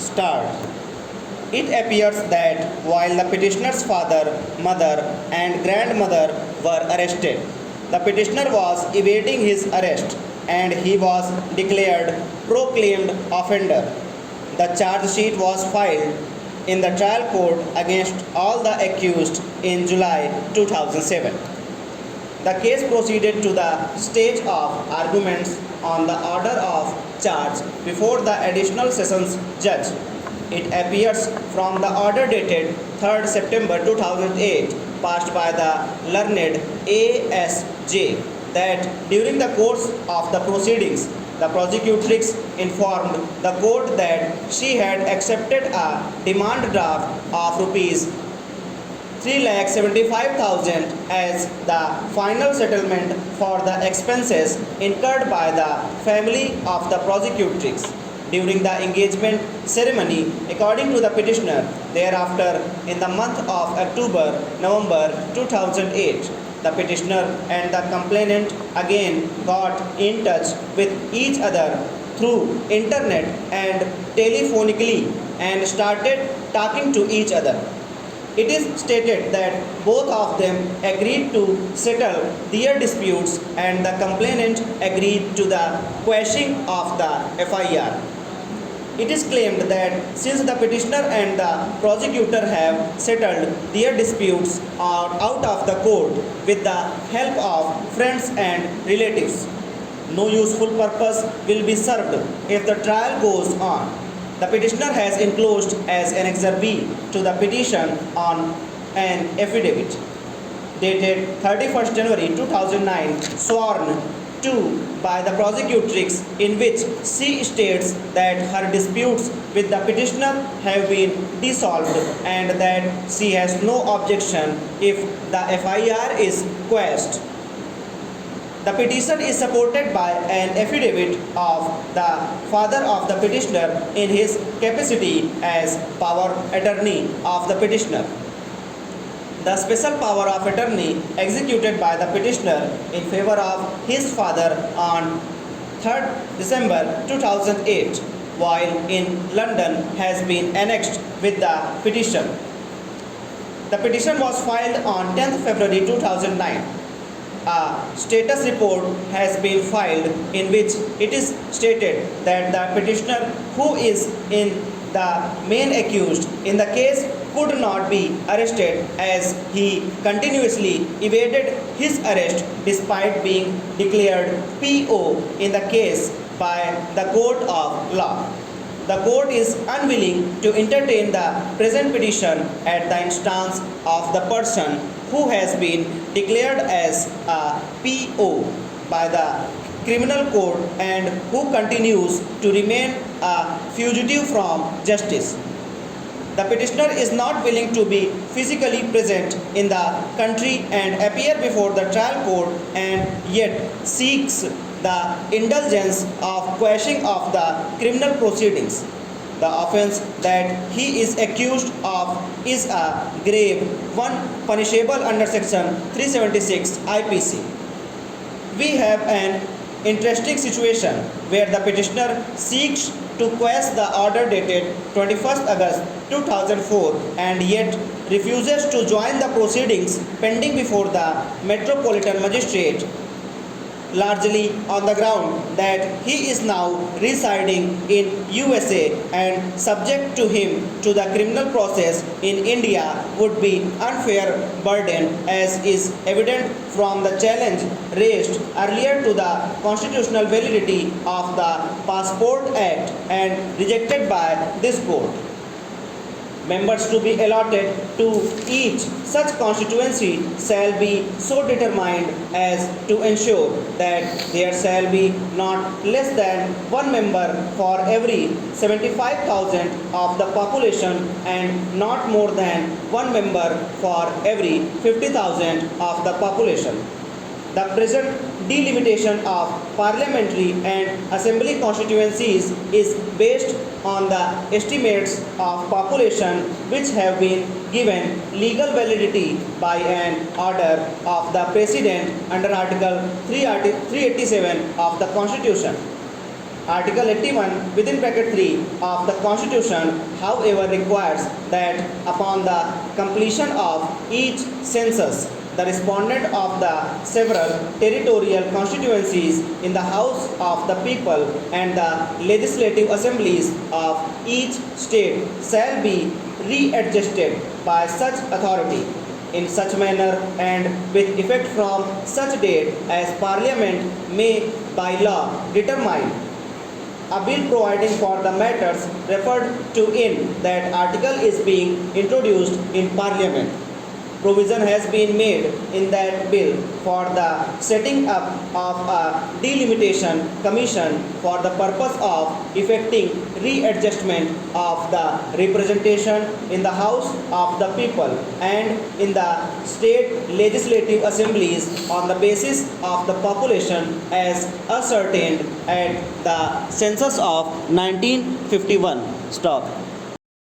Start. It appears that while the petitioner's father, mother, and grandmother were arrested, the petitioner was evading his arrest and he was declared proclaimed offender. The charge sheet was filed in the trial court against all the accused in July 2007. The case proceeded to the stage of arguments on the order of charge before the additional sessions judge. It appears from the order dated 3rd September 2008 passed by the learned ASJ that during the course of the proceedings, the prosecutrix informed the court that she had accepted a demand draft of rupees 3,75,000 as the final settlement for the expenses incurred by the family of the prosecutrix during the engagement ceremony according to the petitioner. Thereafter, in the month of November 2008, the petitioner and the complainant again got in touch with each other through internet and telephonically and started talking to each other. It is stated that both of them agreed to settle their disputes and the complainant agreed to the quashing of the FIR. It is claimed that since the petitioner and the prosecutor have settled their disputes out of the court with the help of friends and relatives, no useful purpose will be served if the trial goes on. The petitioner has enclosed as an Exhibit B to the petition on an affidavit dated 31st January 2009 sworn to by the prosecutrix in which she states that her disputes with the petitioner have been dissolved and that she has no objection if the FIR is quashed. The petition is supported by an affidavit of the father of the petitioner in his capacity as power attorney of the petitioner. The special power of attorney executed by the petitioner in favor of his father on 3rd December 2008 while in London has been annexed with the petition. The petition was filed on 10th February 2009. A status report has been filed in which it is stated that the petitioner who is in the main accused in the case could not be arrested as he continuously evaded his arrest despite being declared PO in the case by the court of law. The court is unwilling to entertain the present petition at the instance of the person who has been declared as a PO by the criminal court and who continues to remain a fugitive from justice. The petitioner is not willing to be physically present in the country and appear before the trial court and yet seeks the indulgence of quashing of the criminal proceedings. The offense that he is accused of is a grave one punishable under section 376 IPC. We have an interesting situation where the petitioner seeks to quash the order dated 21st August 2004 and yet refuses to join the proceedings pending before the Metropolitan Magistrate, largely on the ground that he is now residing in USA and subject to him to the criminal process in India would be unfair burden as is evident from the challenge raised earlier to the constitutional validity of the Passport Act and rejected by this court. Members to be allotted to each such constituency shall be so determined as to ensure that there shall be not less than one member for every 75,000 of the population and not more than one member for every 50,000 of the population. The present delimitation of parliamentary and assembly constituencies is based on the estimates of population which have been given legal validity by an order of the President under Article 387 of the Constitution. Article 81 within bracket 3 of the Constitution, however, requires that upon the completion of each census, the respondent of the several territorial constituencies in the House of the People and the legislative assemblies of each state shall be readjusted by such authority in such manner and with effect from such date as Parliament may by law determine. A bill providing for the matters referred to in that article is being introduced in Parliament. Provision has been made in that bill for the setting up of a delimitation commission for the purpose of effecting readjustment of the representation in the House of the People and in the state legislative assemblies on the basis of the population as ascertained at the census of 1951. Stop.